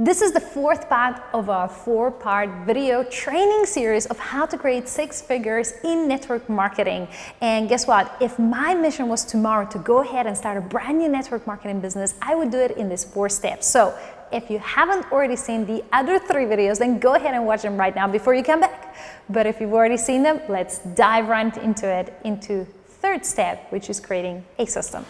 This is the fourth part of our four-part video training series of how to create six figures in network marketing. And guess what? If my mission was tomorrow to go ahead and start a brand new network marketing business, I would do it in these 4 steps. So if you haven't already seen the other 3 videos, then go ahead and watch them right now before you come back. But if you've already seen them, let's dive right into it, into third step, which is creating a system.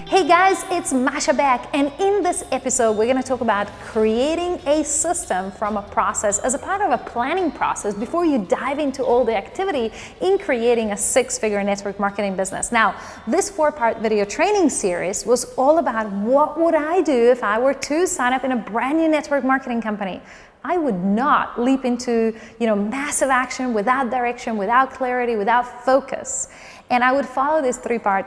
Hey guys, it's Masha back, and in this episode we're going to talk about creating a system from a process as a part of a planning process before you dive into all the activity in creating a 6-figure network marketing business. Now, this 4-part video training series was all about what would I do if I were to sign up in a brand new network marketing company. I would not leap into, massive action without direction, without clarity, without focus. And I would follow this 3-step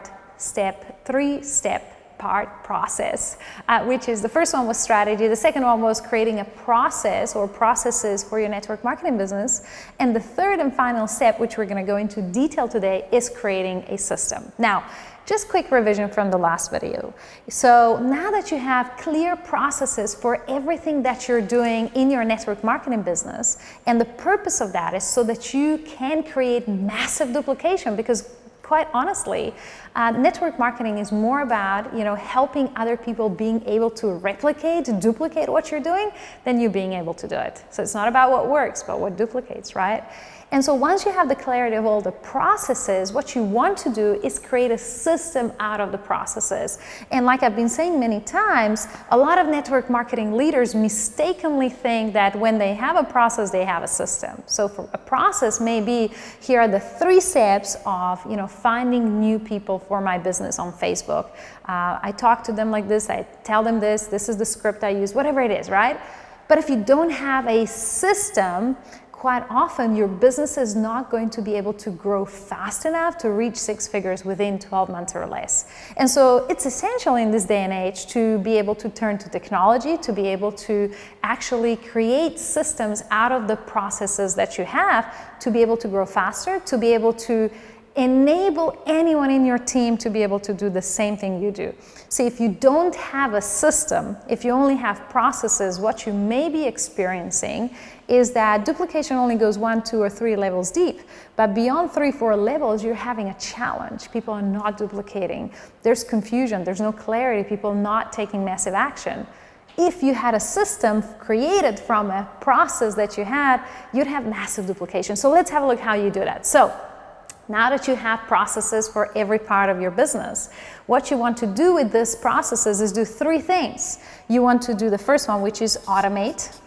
part process, which is the first one was strategy, the second one was creating a process or processes for your network marketing business, and the third and final step, which we're going to go into detail today, is creating a system. Now, just quick revision from the last video. So now that you have clear processes for everything that you're doing in your network marketing business, and the purpose of that is so that you can create massive duplication, because quite honestly, network marketing is more about helping other people being able to duplicate what you're doing than you being able to do it. So it's not about what works, but what duplicates, right? And so once you have the clarity of all the processes, what you want to do is create a system out of the processes. And like I've been saying many times, a lot of network marketing leaders mistakenly think that when they have a process, they have a system. So for a process may be, here are the 3 steps of finding new people for my business on Facebook. I talk to them like this, I tell them this is the script I use, whatever it is, right? But if you don't have a system, quite often your business is not going to be able to grow fast enough to reach 6 figures within 12 months or less. And so it's essential in this day and age to be able to turn to technology, to be able to actually create systems out of the processes that you have to be able to grow faster, to be able to enable anyone in your team to be able to do the same thing you do. See, if you don't have a system, if you only have processes, what you may be experiencing is that duplication only goes 1, 2, or 3 levels deep. But beyond 3, 4 levels, you're having a challenge. People are not duplicating. There's confusion. There's no clarity. People are not taking massive action. If you had a system created from a process that you had, you'd have massive duplication. So let's have a look how you do that. So now that you have processes for every part of your business, what you want to do with these processes is do 3 things. You want to do the first one, which is automate.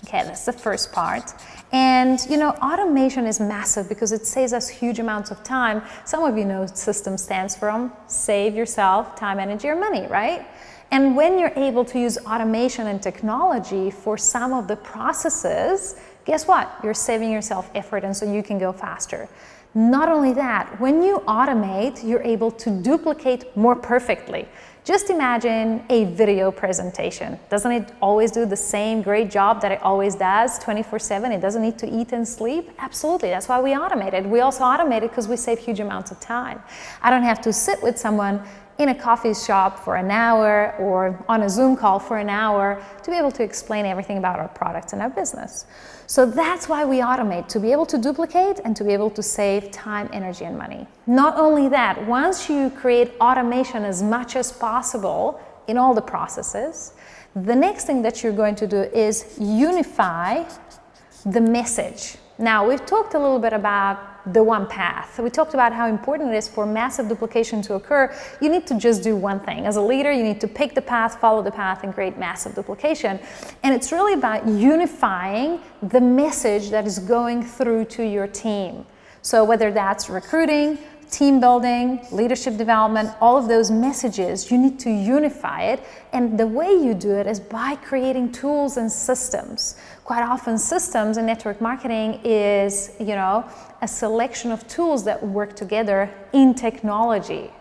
Okay, that's the first part. And automation is massive because it saves us huge amounts of time. Some of you know system stands for save yourself time, energy, or money, right? And when you're able to use automation and technology for some of the processes, guess what? You're saving yourself effort, and so you can go faster. Not only that, when you automate, you're able to duplicate more perfectly. Just imagine a video presentation. Doesn't it always do the same great job that it always does 24/7? It doesn't need to eat and sleep? Absolutely, that's why we automate it. We also automate it because we save huge amounts of time. I don't have to sit with someone in a coffee shop for an hour or on a Zoom call for an hour to be able to explain everything about our products and our business. So that's why we automate, to be able to duplicate and to be able to save time, energy, and money. Not only that, once you create automation as much as possible in all the processes, the next thing that you're going to do is unify the message. Now, we've talked a little bit about the one path. We talked about how important it is for massive duplication to occur. You need to just do one thing. As a leader, you need to pick the path, follow the path, and create massive duplication. And it's really about unifying the message that is going through to your team. So whether that's recruiting, team building, leadership development, all of those messages, you need to unify it. And the way you do it is by creating tools and systems. Quite often systems in network marketing is, a selection of tools that work together in technology.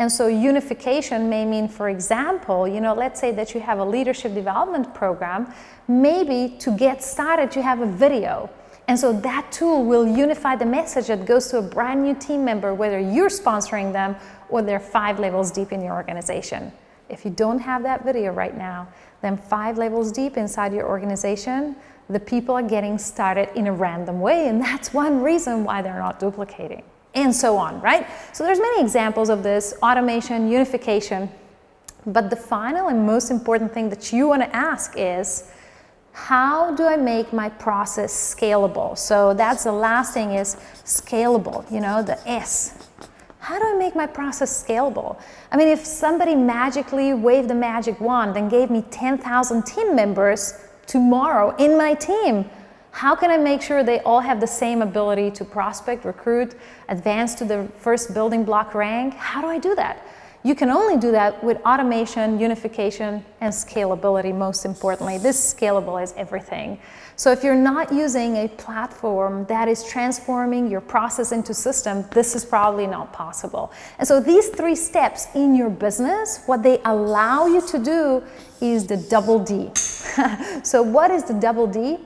And so unification may mean, for example, let's say that you have a leadership development program, maybe to get started you have a video. And so that tool will unify the message that goes to a brand new team member, whether you're sponsoring them or they're 5 levels deep in your organization. If you don't have that video right now, then 5 levels deep inside your organization, the people are getting started in a random way, and that's one reason why they're not duplicating, and so on, right? So there's many examples of this: automation, unification. But the final and most important thing that you want to ask is, how do I make my process scalable? So that's the last thing, is scalable, you know, the S. How do I make my process scalable? I mean, if somebody magically waved a magic wand and gave me 10,000 team members tomorrow in my team, how can I make sure they all have the same ability to prospect, recruit, advance to the first building block rank? How do I do that? You can only do that with automation, unification, and scalability, most importantly. This Scalable is everything. So if you're not using a platform that is transforming your process into system, this is probably not possible. And so these 3 steps in your business, what they allow you to do is the double D. So what is the double D?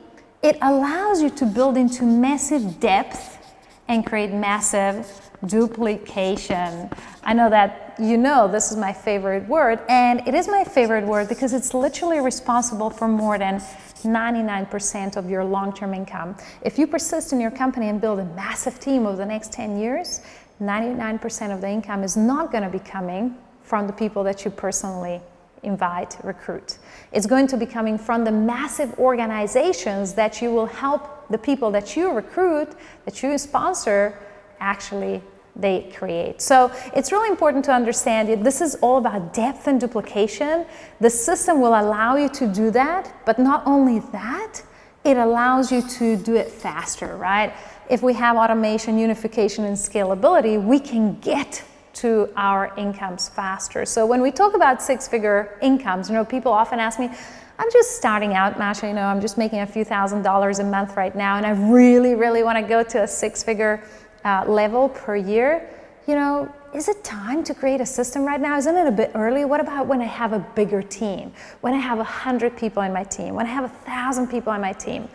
It allows you to build into massive depth and create massive duplication. I know that you know this is my favorite word, and it is my favorite word because it's literally responsible for more than 99% of your long-term income. If you persist in your company and build a massive team over the next 10 years, 99% of the income is not going to be coming from the people that you personally invite, recruit. It's going to be coming from the massive organizations that you will help the people that you recruit, that you sponsor, actually they create. So it's really important to understand that this is all about depth and duplication. The system will allow you to do that, but not only that, it allows you to do it faster, right? If we have automation, unification, and scalability, we can get to our incomes faster. So when we talk about 6-figure incomes, you know, people often ask me, I'm just starting out, Masha, you know, I'm just making a few $1,000s a month right now, and I really, really want to go to a 6-figure level per year. You know, is it time to create a system right now? Isn't it a bit early? What about when I have a bigger team? When I have 100 people in my team? When I have 1,000 people on my team?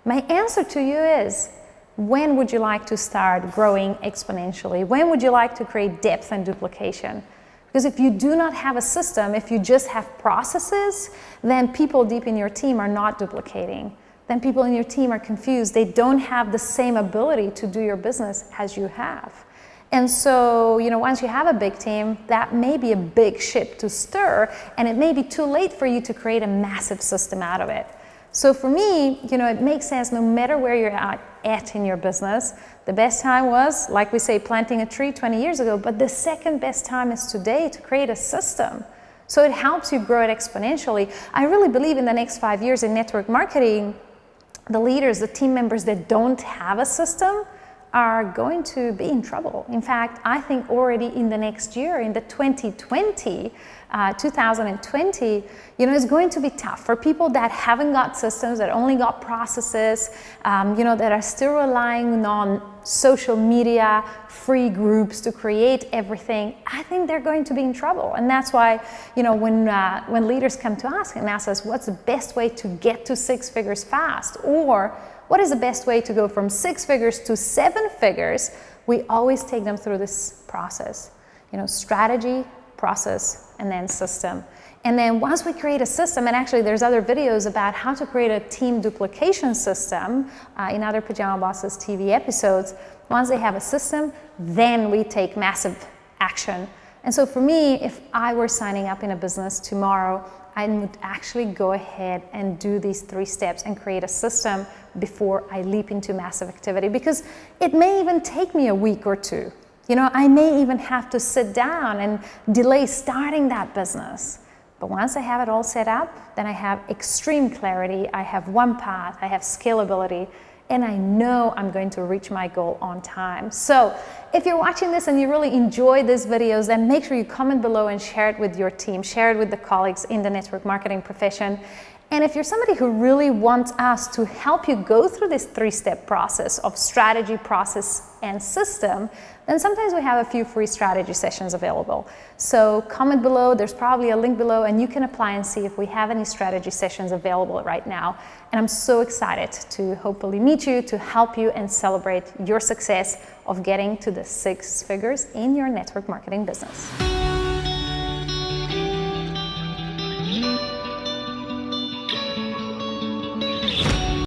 My answer to you is, when would you like to start growing exponentially? When would you like to create depth and duplication? Because if you do not have a system, if you just have processes, then people deep in your team are not duplicating. Then people in your team are confused. They don't have the same ability to do your business as you have. And so, you know, once you have a big team, that may be a big ship to stir, and it may be too late for you to create a massive system out of it. So for me, you know, it makes sense no matter where you're at in your business. The best time was, like we say, planting a tree 20 years ago, but the second best time is today to create a system. So it helps you grow it exponentially. I really believe in the next 5 years in network marketing, the leaders, the team members that don't have a system are going to be in trouble. In fact, I think already in the next year, in the 2020, you know, it's going to be tough for people that haven't got systems, that only got processes, you know, that are still relying on social media, free groups to create everything. I think they're going to be in trouble. And that's why, you know, when leaders come to us and ask us, what's the best way to get to 6 figures fast? Or what is the best way to go from 6 figures to 7 figures? We always take them through this process. You know, strategy, process, and then system. And then once we create a system, and actually there's other videos about how to create a team duplication system in other Pajama Bosses TV episodes. Once they have a system, then we take massive action. And so for me, if I were signing up in a business tomorrow, I would actually go ahead and do these 3 steps and create a system before I leap into massive activity, because it may even take me a week or 2. You know, I may even have to sit down and delay starting that business. But once I have it all set up, then I have extreme clarity, I have one path, I have scalability, and I know I'm going to reach my goal on time. So if you're watching this and you really enjoy these videos, then make sure you comment below and share it with your team, share it with the colleagues in the network marketing profession. And if you're somebody who really wants us to help you go through this 3-step process of strategy, process, and system, then sometimes we have a few free strategy sessions available. So comment below, there's probably a link below, and you can apply and see if we have any strategy sessions available right now. And I'm so excited to hopefully meet you, to help you and celebrate your success of getting to the 6 figures in your network marketing business.